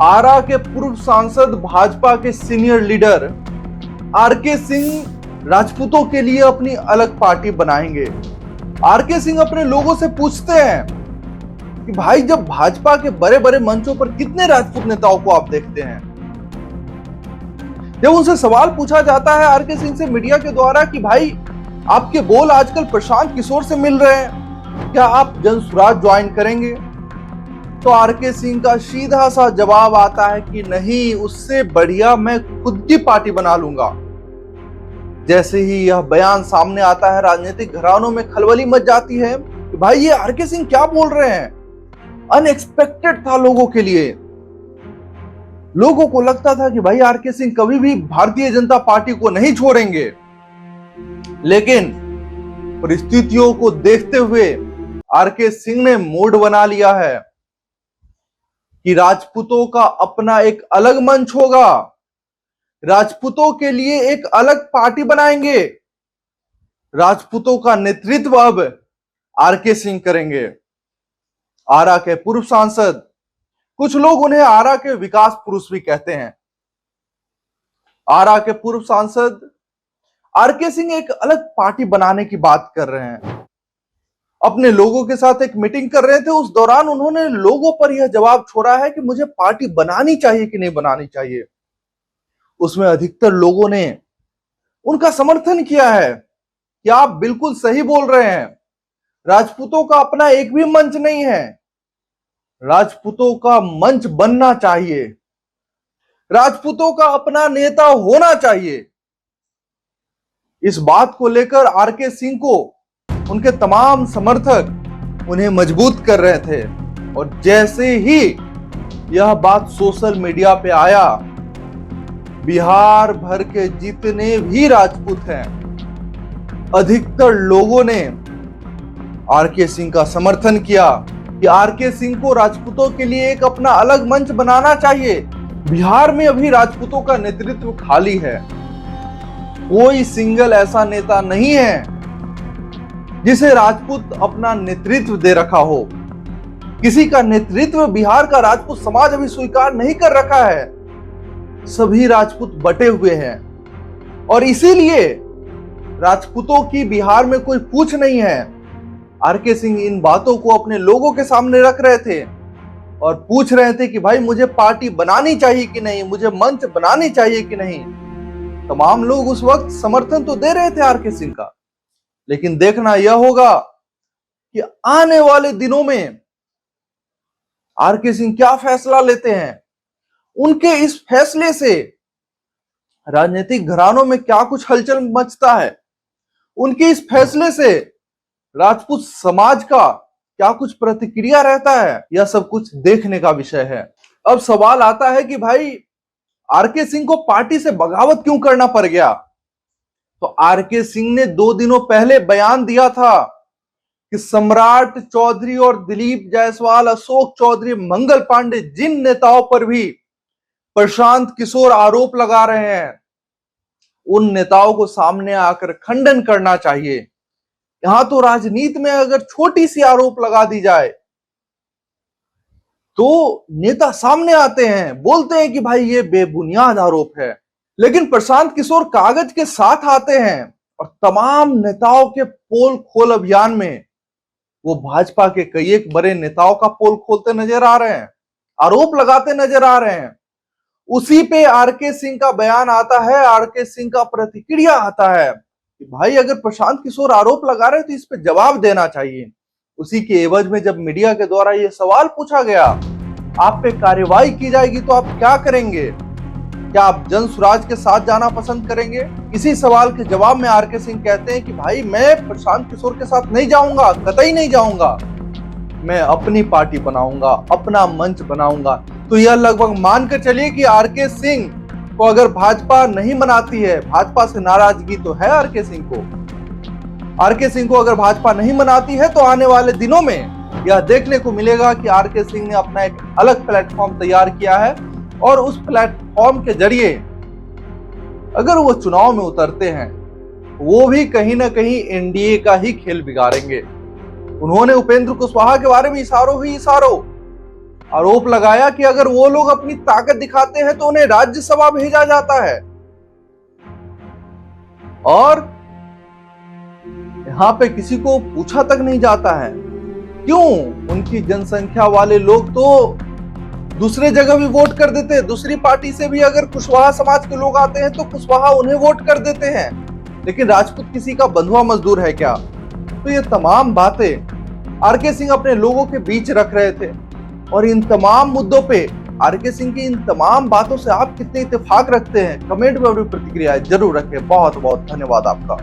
आरा के पूर्व सांसद भाजपा के सीनियर लीडर आरके सिंह राजपूतों के लिए अपनी अलग पार्टी बनाएंगे। आरके सिंह अपने लोगों से पूछते हैं कि भाई जब भाजपा के बड़े बड़े मंचों पर कितने राजपूत नेताओं को आप देखते हैं। जब उनसे सवाल पूछा जाता है आरके सिंह से मीडिया के द्वारा कि भाई आपके बोल आजकल प्रशांत किशोर से मिल रहे हैं, क्या आप जनसुराज ज्वाइन करेंगे? तो आरके सिंह का सीधा सा जवाब आता है कि नहीं, उससे बढ़िया मैं खुद की पार्टी बना लूंगा। जैसे ही यह बयान सामने आता है, राजनीतिक घरानों में खलबली मच जाती है कि भाई ये आरके सिंह क्या बोल रहे हैं। अनएक्सपेक्टेड था लोगों के लिए। लोगों को लगता था कि भाई आरके सिंह कभी भी भारतीय जनता पार्टी को नहीं छोड़ेंगे, लेकिन परिस्थितियों को देखते हुए आरके सिंह ने मूड बना लिया है कि राजपूतों का अपना एक अलग मंच होगा, राजपूतों के लिए एक अलग पार्टी बनाएंगे, राजपूतों का नेतृत्व अब आरके सिंह करेंगे। आरा के पूर्व सांसद, कुछ लोग उन्हें आरा के विकास पुरुष भी कहते हैं। आरा के पूर्व सांसद आरके सिंह एक अलग पार्टी बनाने की बात कर रहे हैं। अपने लोगों के साथ एक मीटिंग कर रहे थे, उस दौरान उन्होंने लोगों पर यह जवाब छोड़ा है कि मुझे पार्टी बनानी चाहिए कि नहीं बनानी चाहिए। उसमें अधिकतर लोगों ने उनका समर्थन किया है कि आप बिल्कुल सही बोल रहे हैं, राजपूतों का अपना एक भी मंच नहीं है, राजपूतों का मंच बनना चाहिए, राजपूतों का अपना नेता होना चाहिए। इस बात को लेकर आरके सिंह को उनके तमाम समर्थक उन्हें मजबूत कर रहे थे। और जैसे ही यह बात सोशल मीडिया पे आया, बिहार भर के जितने भी राजपूत हैं, अधिकतर लोगों ने आरके सिंह का समर्थन किया कि आरके सिंह को राजपूतों के लिए एक अपना अलग मंच बनाना चाहिए। बिहार में अभी राजपूतों का नेतृत्व खाली है। कोई सिंगल ऐसा नेता नहीं है जिसे राजपूत अपना नेतृत्व दे रखा हो। किसी का नेतृत्व बिहार का राजपूत समाज अभी स्वीकार नहीं कर रखा है। सभी राजपूत बटे हुए हैं और इसीलिए राजपूतों की बिहार में कोई पूछ नहीं है। आरके सिंह इन बातों को अपने लोगों के सामने रख रहे थे और पूछ रहे थे कि भाई मुझे पार्टी बनानी चाहिए कि नहीं, मुझे मंच बनानी चाहिए कि नहीं। तमाम लोग उस वक्त समर्थन तो दे रहे थे आरके सिंह का, लेकिन देखना यह होगा कि आने वाले दिनों में आरके सिंह क्या फैसला लेते हैं। उनके इस फैसले से राजनीतिक घरानों में क्या कुछ हलचल मचता है, उनके इस फैसले से राजपूत समाज का क्या कुछ प्रतिक्रिया रहता है, यह सब कुछ देखने का विषय है। अब सवाल आता है कि भाई आरके सिंह को पार्टी से बगावत क्यों करना पड़ गया। तो आरके सिंह ने 2 दिनों पहले बयान दिया था कि सम्राट चौधरी और दिलीप जायसवाल, अशोक चौधरी, मंगल पांडे, जिन नेताओं पर भी प्रशांत किशोर आरोप लगा रहे हैं, उन नेताओं को सामने आकर खंडन करना चाहिए। यहां तो राजनीति में अगर छोटी सी आरोप लगा दी जाए तो नेता सामने आते हैं, बोलते हैं कि भाई ये बेबुनियाद आरोप है। लेकिन प्रशांत किशोर कागज के साथ आते हैं और तमाम नेताओं के पोल खोल अभियान में वो भाजपा के कई एक बड़े नेताओं का पोल खोलते नजर आ रहे हैं, आरोप लगाते नजर आ रहे हैं। उसी पे आरके सिंह का बयान आता है, आरके सिंह का प्रतिक्रिया आता है कि भाई अगर प्रशांत किशोर आरोप लगा रहे हैं तो इस पे जवाब देना चाहिए। उसी के एवज में जब मीडिया के द्वारा यह सवाल पूछा गया, आप पे कार्रवाई की जाएगी तो आप क्या करेंगे, क्या आप जनसुराज के साथ जाना पसंद करेंगे? इसी सवाल के जवाब में आरके सिंह कहते हैं कि भाई मैं प्रशांत किशोर के साथ नहीं जाऊंगा, कतई नहीं जाऊंगा, मैं अपनी पार्टी बनाऊंगा, अपना मंच बनाऊंगा। तो यह लगभग मानकर चलिए कि आरके सिंह को अगर भाजपा नहीं मनाती है, भाजपा से नाराजगी तो है आरके सिंह को, आरके सिंह को अगर भाजपा नहीं मनाती है तो आने वाले दिनों में यह देखने को मिलेगा कि आरके सिंह ने अपना एक अलग प्लेटफॉर्म तैयार किया है और उस प्लेटफॉर्म के जरिए अगर वो चुनाव में उतरते हैं, वो भी कहीं ना कहीं एनडीए का ही खेल बिगाड़ेंगे। उन्होंने उपेंद्र कुशवाहा के बारे में इशारों ही इशारों आरोप लगाया कि अगर वो लोग अपनी ताकत दिखाते हैं तो उन्हें राज्यसभा भेजा जाता है। और यहां पे किसी को पूछा तक नहीं जाता है क्यों उनकी जनसंख्या वाले लोग तो दूसरे जगह भी वोट कर देते हैं। दूसरी पार्टी से भी अगर कुशवाहा समाज के लोग आते हैं तो कुशवाहा उन्हें वोट कर देते हैं, लेकिन राजपूत किसी का बंधुआ मजदूर है क्या? तो ये तमाम बातें आरके सिंह अपने लोगों के बीच रख रहे थे। और इन तमाम मुद्दों पे आरके सिंह की इन तमाम बातों से आप कितने इत्तेफाक रखते हैं? कमेंट में अपनी प्रतिक्रिया जरूर रखें। बहुत बहुत धन्यवाद आपका।